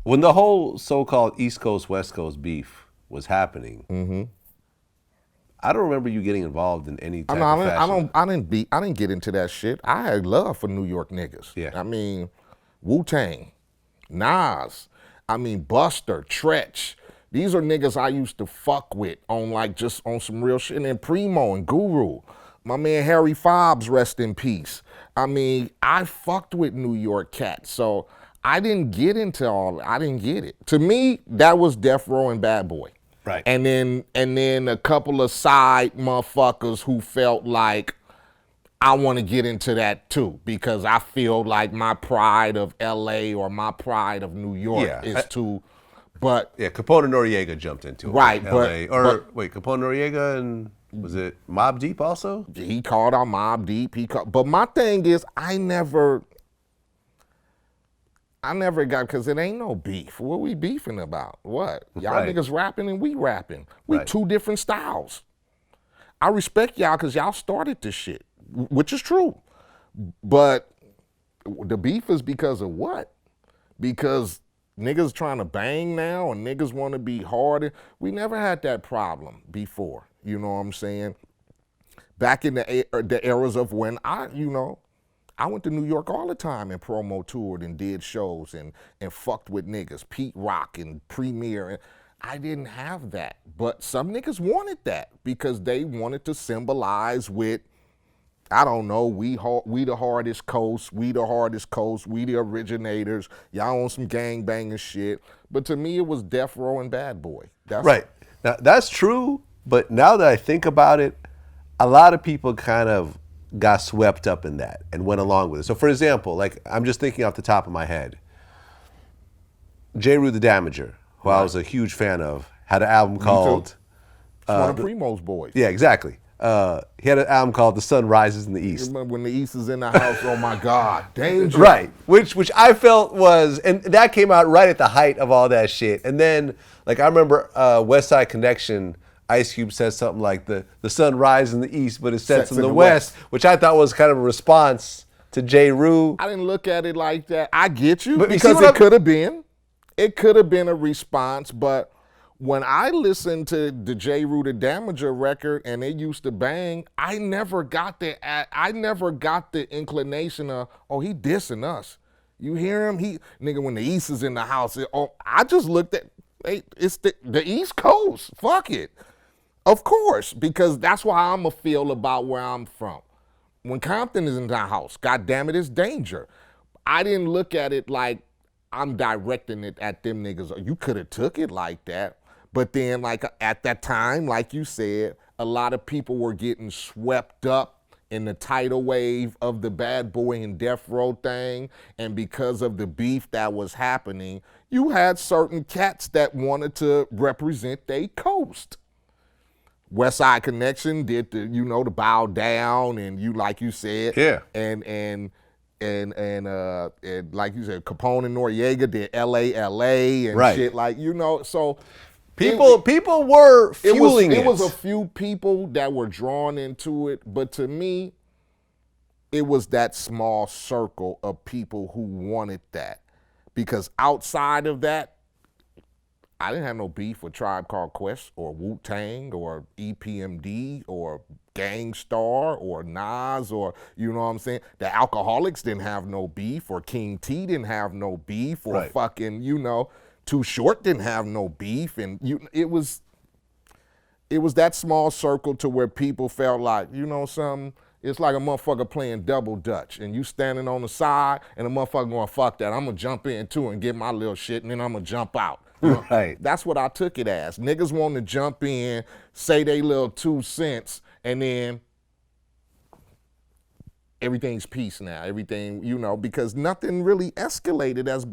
When the whole so-called East Coast West Coast beef was happening, I don't remember you getting involved in any type of fashion. I didn't get into that shit. I had love for New York niggas. Yeah. I mean, Wu-Tang, Nas, I mean, Buster, Tretch. These are niggas I used to fuck with on like just on some real shit. And then Primo and Guru. My man Harry Fobbs, rest in peace. I mean, I fucked with New York cats. So I didn't get into all, I didn't get it. To me, that was Death Row and Bad Boy. Right. And then a couple of side motherfuckers who felt like I want to get into that too, because I feel like my pride of LA or my pride of New York is too, but yeah, Capone and Noriega jumped into it. Right, LA. Wait, Capone Noriega and was it Mobb Deep also? He called out Mobb Deep. But my thing is, I never got, because it ain't no beef. What we beefing about? What? Y'all niggas rapping and we rapping. We two different styles. I respect y'all because y'all started this shit, which is true. But the beef is because of what? Because niggas trying to bang now and niggas want to be harder. We never had that problem before. You know what I'm saying? Back in the eras of when I went to New York all the time and promo toured and did shows and fucked with niggas, Pete Rock and Premier. And I didn't have that. But some niggas wanted that because they wanted to symbolize with, I don't know, we the hardest coast, we the originators, y'all on some gang banging shit. But to me, it was Death Row and Bad Boy. Right. Now, that's true, but now that I think about it, a lot of people kind of got swept up in that and went along with it. So for example, like I'm just thinking off the top of my head, J. Rue the Damager, who I was a huge fan of, had an album called... one of Primo's boys. Yeah, exactly. He had an album called The Sun Rises in the East. Remember when the East is in the house, oh my God, danger. Right, which I felt was, and that came out right at the height of all that shit. And then, like I remember West Side Connection, Ice Cube said something like the sun rises in the East, but it sets in the west, which I thought was kind of a response to J. Rue. I didn't look at it like that. I get you, but because it could have been. It could have been a response, but when I listened to the J. Rue the Damager record and it used to bang, I never got the inclination of, oh, he dissing us. You hear him? Nigga, when the East is in the house, I just looked at, hey, it's the East Coast. Fuck it. Of course, because that's why I'm a feel about where I'm from. When Compton is in the house, God damn it, it's danger. I didn't look at it like I'm directing it at them niggas. You could have took it like that. But then, like at that time, like you said, a lot of people were getting swept up in the tidal wave of the Bad Boy and Death Row thing. And because of the beef that was happening, you had certain cats that wanted to represent their coast. West Side Connection did the bow down, and like you said, and like you said, Capone and Noriega did LA and shit, like so people were fueling it. It was a few people that were drawn into it, but to me, it was that small circle of people who wanted that, because outside of that, I didn't have no beef with Tribe Called Quest or Wu-Tang or EPMD or Gang Starr or Nas or, you know what I'm saying? The Alcoholics didn't have no beef, or King T didn't have no beef, or fucking, Too Short didn't have no beef. And it was that small circle to where people felt like, something, it's like a motherfucker playing double dutch and you standing on the side and a motherfucker going, fuck that, I'm gonna jump in too and get my little shit and then I'm gonna jump out. Right. That's what I took it as. Niggas wanting to jump in, say they little 2 cents, and then everything's peace now. Everything, because nothing really escalated as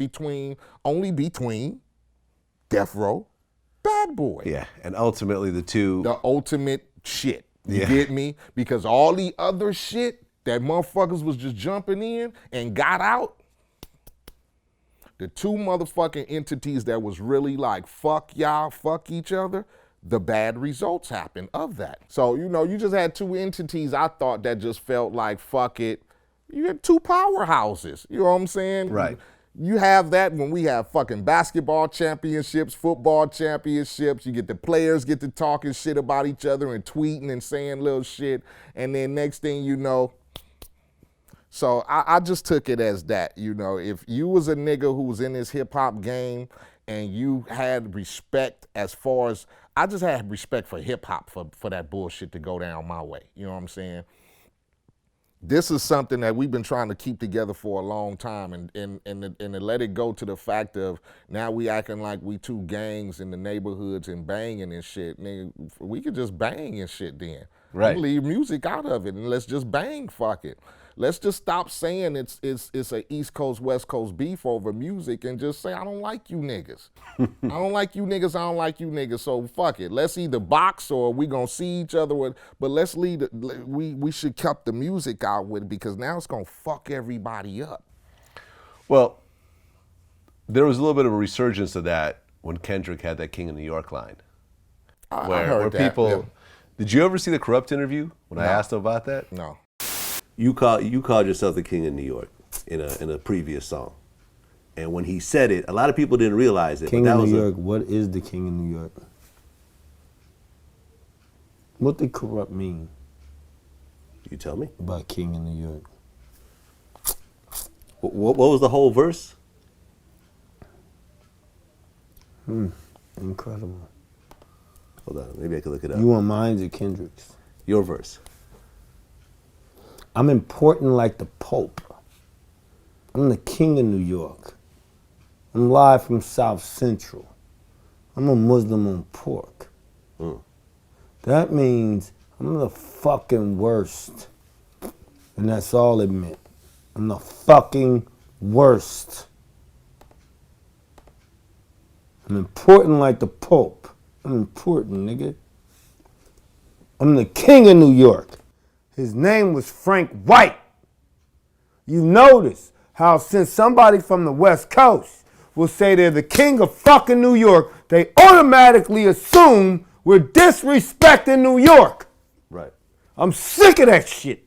only between Death Row, Bad Boy. Yeah, and ultimately the ultimate shit. You get me? Because all the other shit that motherfuckers was just jumping in and got out, the two motherfucking entities that was really like, fuck y'all, fuck each other, the bad results happened of that. So, you just had two entities, I thought, that just felt like, fuck it. You had two powerhouses, you know what I'm saying? Right. You have that when we have fucking basketball championships, football championships. You get the players get to talking shit about each other and tweeting and saying little shit. And then next thing you know, so I just took it as that, you know, if you was a nigga who was in this hip hop game and you had respect as far as, I just had respect for hip hop for that bullshit to go down my way. You know what I'm saying? This is something that we've been trying to keep together for a long time, and to let it go to the fact of now we acting like we two gangs in the neighborhoods and banging and shit. Nigga, we could just bang and shit then. Right. Leave music out of it and let's just bang. Fuck it. Let's just stop saying it's a East Coast, West Coast beef over music and just say, I don't like you niggas. I don't like you niggas, I don't like you niggas, so fuck it. Let's either box or we gonna see each other with, but let's leave, we should cut the music out with it because now it's gonna fuck everybody up. Well, there was a little bit of a resurgence of that when Kendrick had that King of New York line. I heard that. People, yeah. Did you ever see the Corrupt interview when I asked him about that? No. You called yourself the King of New York in a previous song, and when he said it, a lot of people didn't realize it. King of New York. What is the King of New York? What did corrupt mean? You tell me. By King of New York. What was the whole verse? Incredible. Hold on, maybe I could look it up. You want mine or Kendrick's? Your verse. I'm important like the Pope. I'm the King of New York. I'm live from South Central. I'm a Muslim on pork. That means I'm the fucking worst. And that's all it meant. I'm the fucking worst. I'm important like the Pope. I'm important, nigga. I'm the King of New York. His name was Frank White. You notice how since somebody from the West Coast will say they're the king of fucking New York, they automatically assume we're disrespecting New York. Right. I'm sick of that shit.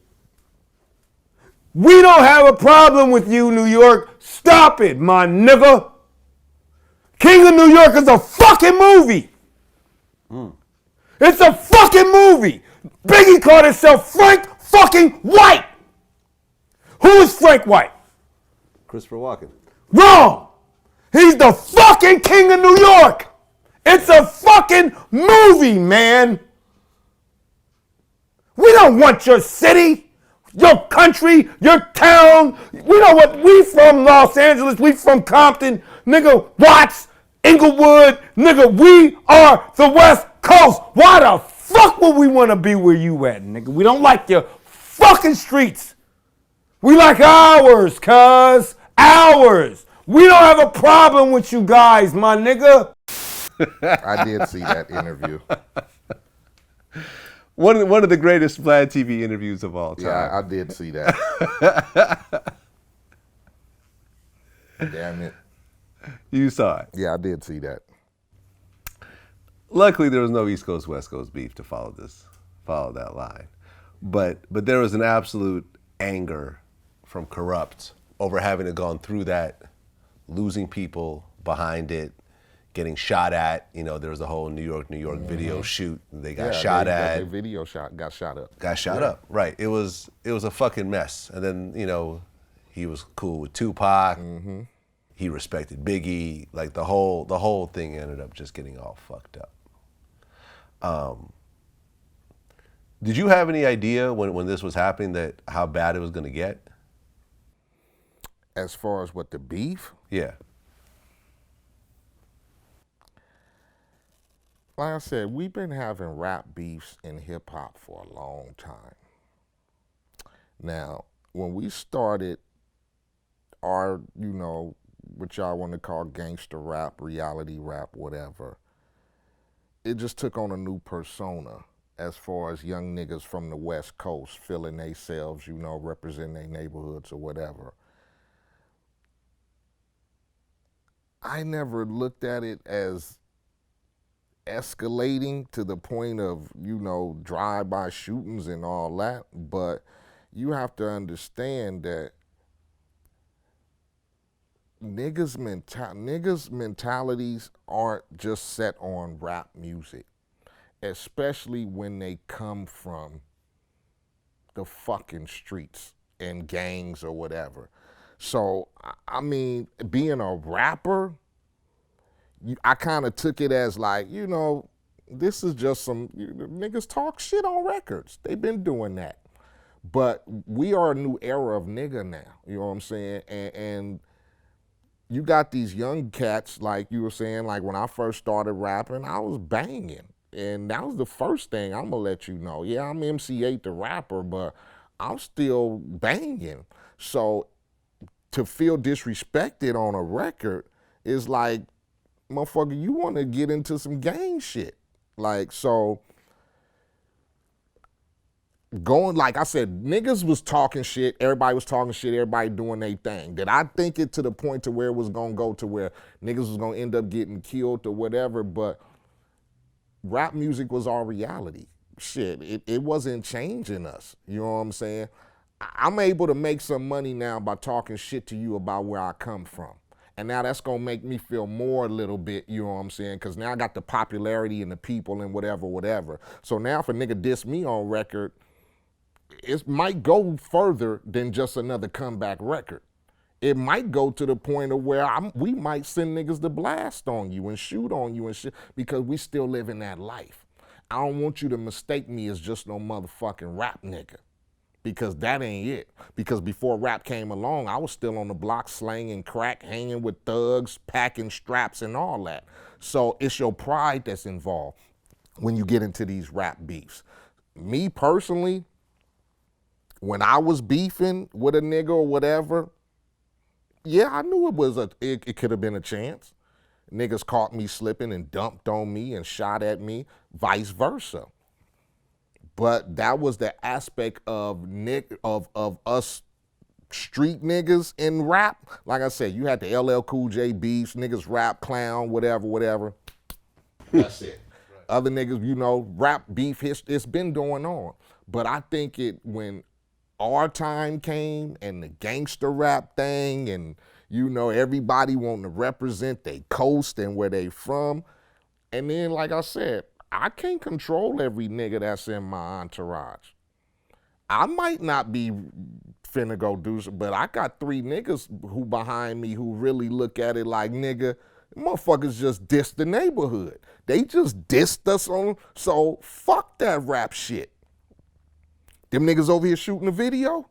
We don't have a problem with you, New York. Stop it, my nigga. King of New York is a fucking movie. It's a fucking movie. Biggie called himself Frank fucking White. Who is Frank White? Christopher Walken. Wrong. He's the fucking King of New York. It's a fucking movie, man. We don't want your city, your country, your town. We know what we from Los Angeles. We from Compton. Nigga, Watts, Inglewood. Nigga, we are the West Coast. Why the fuck would we want to be where you at, nigga? We don't like your fucking streets. We like ours, cuz. Ours. We don't have a problem with you guys, my nigga. I did see that interview. One of the greatest Vlad TV interviews of all time. Yeah, I did see that. Damn it. You saw it. Yeah, I did see that. Luckily, there was no East Coast, West Coast beef to follow that line. But there was an absolute anger from Corrupt over having to gone through that, losing people behind it, getting shot at. You know, there was the whole New York video shoot. They got shot at. The video got shot up. Got shot up. Right. It was a fucking mess. And then, you know, he was cool with Tupac. He respected Biggie. Like the whole thing ended up just getting all fucked up. Did you have any idea when this was happening that how bad it was going to get? As far as what, the beef? Yeah. Like I said, we've been having rap beefs in hip hop for a long time. Now, when we started our, you know, what y'all want to call gangster rap, reality rap, whatever, it just took on a new persona as far as young niggas from the West Coast feeling themselves, you know, representing their neighborhoods or whatever. I never looked at it as escalating to the point of, you know, drive-by shootings and all that, but you have to understand that niggas mentalities aren't just set on rap music, especially when they come from the fucking streets and gangs or whatever. So, I mean, being a rapper, I kind of took it as like, you know, this is just some niggas talk shit on records. They've been doing that. But we are a new era of nigga now, you know what I'm saying? And you got these young cats, like you were saying, like when I first started rapping, I was banging. And that was the first thing I'm gonna let you know. Yeah, I'm MC Eiht the rapper, but I'm still banging. So to feel disrespected on a record is like, motherfucker, you wanna get into some gang shit. Like, so going, like I said, niggas was talking shit, everybody was talking shit, everybody doing their thing. Did I think it to the point to where it was gonna go to where niggas was gonna end up getting killed or whatever, but rap music was our reality. Shit, it wasn't changing us, you know what I'm saying? I'm able to make some money now by talking shit to you about where I come from. And now that's gonna make me feel more a little bit, you know what I'm saying? Cause now I got the popularity and the people and whatever. So now if a nigga diss me on record, it might go further than just another comeback record. It might go to the point of where we might send niggas to blast on you and shoot on you and shit because we still live in that life. I don't want you to mistake me as just no motherfucking rap nigga because that ain't it. Because before rap came along, I was still on the block slanging crack, hanging with thugs, packing straps and all that. So it's your pride that's involved when you get into these rap beefs. Me personally, when I was beefing with a nigga or whatever, yeah, I knew it could have been a chance. Niggas caught me slipping and dumped on me and shot at me, vice versa. But that was the aspect of us street niggas in rap. Like I said, you had the LL Cool J beefs, niggas rap, clown, whatever. That's it. Right. Other niggas, you know, rap beef, it's been going on. But I think when our time came and the gangster rap thing and, you know, everybody wanting to represent their coast and where they from. And then, like I said, I can't control every nigga that's in my entourage. I might not be finna go do some, but I got 3 niggas who behind me who really look at it like, nigga, motherfuckers just dissed the neighborhood. They just dissed us on, so fuck that rap shit. Them niggas over here shooting a video,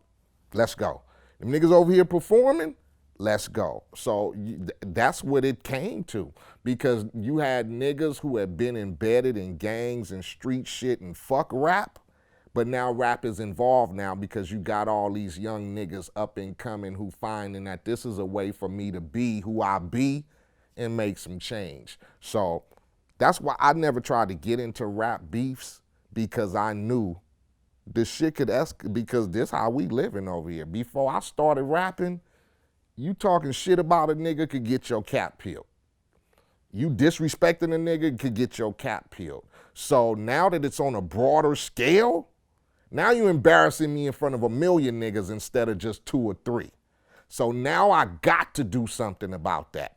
let's go. Them niggas over here performing, let's go. So that's what it came to, because you had niggas who had been embedded in gangs and street shit and fuck rap, but now rap is involved now because you got all these young niggas up and coming who finding that this is a way for me to be who I be and make some change. So that's why I never tried to get into rap beefs, because I knew this shit could escalate, because this how we living over here. Before I started rapping, you talking shit about a nigga could get your cap peeled. You disrespecting a nigga could get your cap peeled. So now that it's on a broader scale, now you embarrassing me in front of 1 million niggas instead of just 2 or 3. So now I got to do something about that.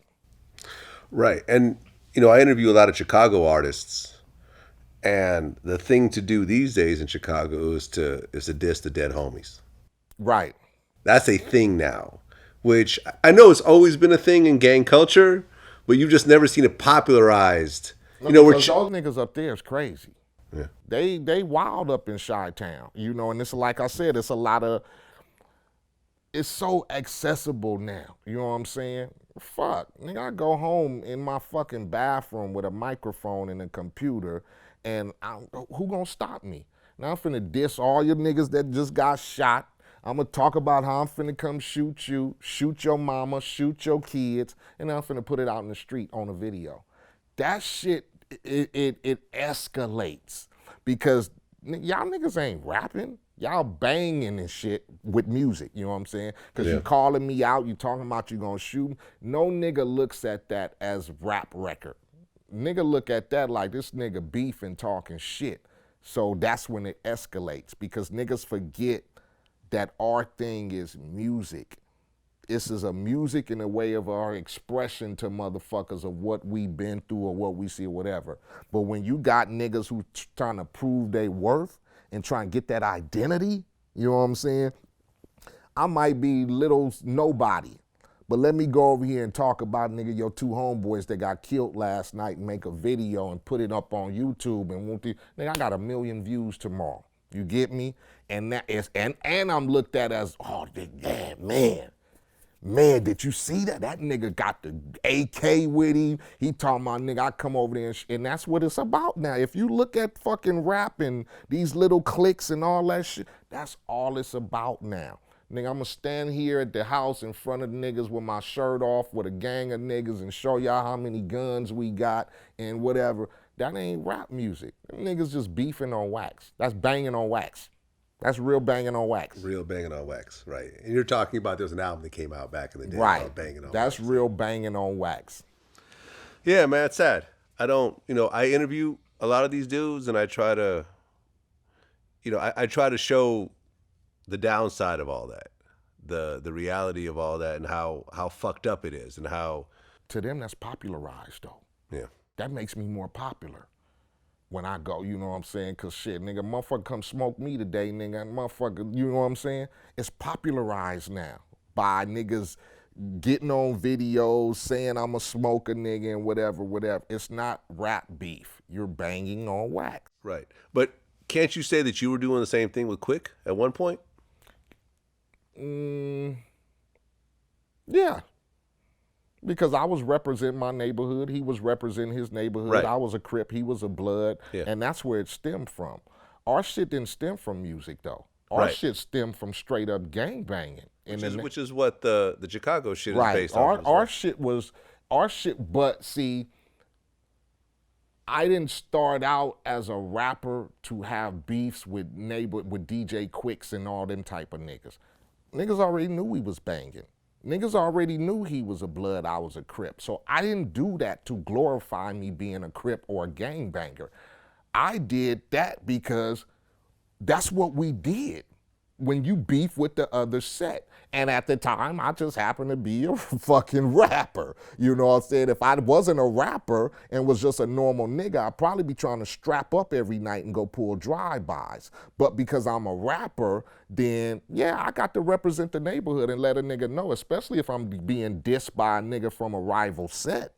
Right. And, you know, I interview a lot of Chicago artists. And the thing to do these days in Chicago is to diss the dead homies. Right. That's a thing now, which I know it's always been a thing in gang culture, but you've just never seen it popularized. You know, those niggas up there is crazy. Yeah. They wild up in Chi-Town, you know, and it's like I said, it's a lot of, it's so accessible now, you know what I'm saying? Fuck, nigga, I go home in my fucking bathroom with a microphone and a computer, and who gonna stop me? Now I'm finna diss all your niggas that just got shot. I'm gonna talk about how I'm finna come shoot you, shoot your mama, shoot your kids, and then I'm finna put it out in the street on a video. That shit, it escalates, because y'all niggas ain't rapping. Y'all banging and shit with music, you know what I'm saying? Because you calling me out, you talking about you gonna shoot me. No nigga looks at that as rap record. Nigga look at that like this nigga beefing, talking shit. So that's when it escalates, because niggas forget that our thing is music. This is a music and a way of our expression to motherfuckers of what we've been through or what we see or whatever. But when you got niggas who trying to prove their worth and trying to get that identity, you know what I'm saying? I might be little nobody, but let me go over here and talk about, nigga, your 2 homeboys that got killed last night and make a video and put it up on YouTube and nigga, I got 1 million views tomorrow. You get me? And that is, and I'm looked at as, oh, yeah, man, did you see that? That nigga got the AK with him. He talking about, nigga, I come over there and that's what it's about now. If you look at fucking rap and these little cliques and all that shit, that's all it's about now. Nigga, I'm gonna stand here at the house in front of the niggas with my shirt off with a gang of niggas and show y'all how many guns we got and whatever. That ain't rap music. Them niggas just beefing on wax. That's banging on wax. That's real banging on wax. Real banging on wax, right. And you're talking about there's an album that came out back in the day right. Banging on That's wax. real banging on wax. Yeah, man, it's sad. I don't, I interview a lot of these dudes and I try to, I try to show the downside of all that, the reality of all that and how fucked up it is and how. To them, that's popularized though. Yeah. That makes me more popular when I go, you know what I'm saying? Cause shit, nigga, motherfucker come smoke me today, nigga, motherfucker, you know what I'm saying? It's popularized now by niggas getting on videos saying I'm a smoker nigga and whatever. It's not rap beef. You're banging on wax. Right. But can't you say that you were doing the same thing with Quick at one point? Yeah. Because I was representing my neighborhood, he was representing his neighborhood. Right. I was a Crip, he was a Blood, yeah. And that's where it stemmed from. Our shit didn't stem from music though. Our right. shit stemmed from straight up gang banging. Which is what the Chicago shit right. is based on. Our shit was but see, I didn't start out as a rapper to have beefs with DJ Quicks and all them type of niggas. Niggas already knew we was banging. Niggas already knew he was a Blood, I was a Crip. So I didn't do that to glorify me being a Crip or a gangbanger. I did that because that's what we did when you beef with the other set. And at the time, I just happened to be a fucking rapper. You know what I'm saying? If I wasn't a rapper and was just a normal nigga, I'd probably be trying to strap up every night and go pull drive-bys. But because I'm a rapper, then yeah, I got to represent the neighborhood and let a nigga know, especially if I'm being dissed by a nigga from a rival set.